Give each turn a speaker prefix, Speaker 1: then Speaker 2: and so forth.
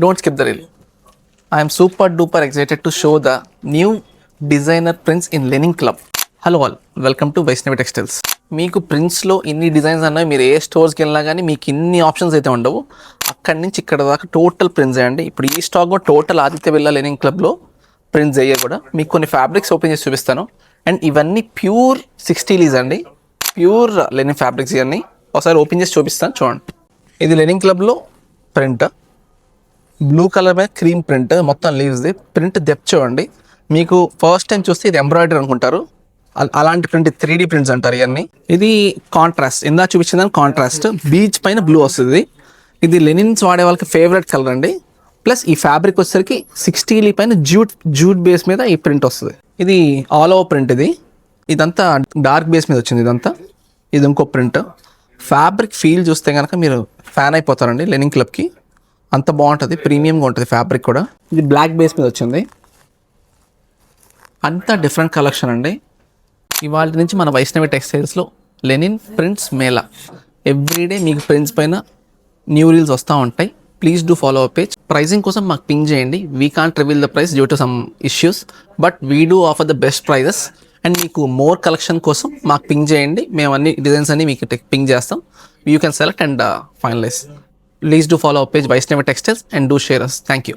Speaker 1: Don't skip the reel. I am super duper excited to show the new designer prints in Lenin Club. Hello all, welcome to Vaishnavi textiles. మీకు ప్రింట్స్లో ఇన్ని designs అన్నాయి, మీరు ఏ స్టోర్స్కి వెళ్ళినా కానీ మీకు ఇన్ని ఆప్షన్స్ అయితే ఉండవు. అక్కడి నుంచి ఇక్కడ దాకా టోటల్ ప్రింట్స్ అండి. ఇప్పుడు ఈ స్టాక్ కూడా టోటల్ ఆదిత్య బిర్లా లెనిన్ క్లబ్లో ప్రింట్స్ అయ్యాయి కూడా. మీకు కొన్ని ఫ్యాబ్రిక్స్ ఓపెన్ చేసి చూపిస్తాను. అండ్ ఇవన్నీ ప్యూర్ 60s అండి, ప్యూర్ లెనిన్ ఫ్యాబ్రిక్స్. ఇవన్నీ ఒకసారి ఓపెన్ చేసి చూపిస్తాను, చూడండి. ఇది లెనిన్ క్లబ్లో ప్రింట్, బ్లూ కలర్ మీద క్రీమ్ ప్రింట్, మొత్తం లీవ్స్ది ప్రింట్. డెప్త్ చూడండి. మీకు ఫస్ట్ టైం చూస్తే ఇది ఎంబ్రాయిడరీ అనుకుంటారు, అలాంటి ప్రింట్ 3D ప్రింట్స్ అంటారు ఇవన్నీ. ఇది కాంట్రాస్ట్, ఇందా చూపించిందని కాంట్రాస్ట్ బీచ్ పైన బ్లూ వస్తుంది. ఇది లెనిన్స్ వాడే వాళ్ళకి ఫేవరెట్ కలర్ అండి. ప్లస్ ఈ ఫ్యాబ్రిక్ వచ్చేసరికి 60 పైన జూట్ బేస్ మీద ఈ ప్రింట్ వస్తుంది. ఇది ఆల్ ఓవర్ ప్రింట్. ఇదంతా డార్క్ బేస్ మీద వచ్చింది. ఇది ఇంకో ప్రింట్. ఫ్యాబ్రిక్ ఫీల్ చూస్తే కనుక మీరు ఫ్యాన్ అయిపోతారండి లెనిన్ క్లబ్కి. అంత బాగుంటుంది, ప్రీమియంగా ఉంటుంది ఫ్యాబ్రిక్ కూడా. ఇది బ్లాక్ బేస్ మీద వచ్చింది. అంతా డిఫరెంట్ కలెక్షన్ అండి. ఇవాళ నుంచి మన వైష్ణవి టెక్స్టైల్స్లో లెనిన్ ప్రింట్స్ మేళా. ఎవ్రీడే మీకు ప్రింట్స్ పైన న్యూ రీల్స్ వస్తూ ఉంటాయి. Please do follow our page. Pricing కోసం మాకు పింగ్ చేయండి. We can't reveal the price due to some issues, but we do offer the best prices. And మీకు మోర్ కలెక్షన్ కోసం మాకు పింగ్ చేయండి. మేము అన్ని డిజైన్స్ అన్ని మీకు పింగ్ చేస్తాం. You can select and finalise. Please do follow our page Vaishnavi Textiles and do share us. Thank you.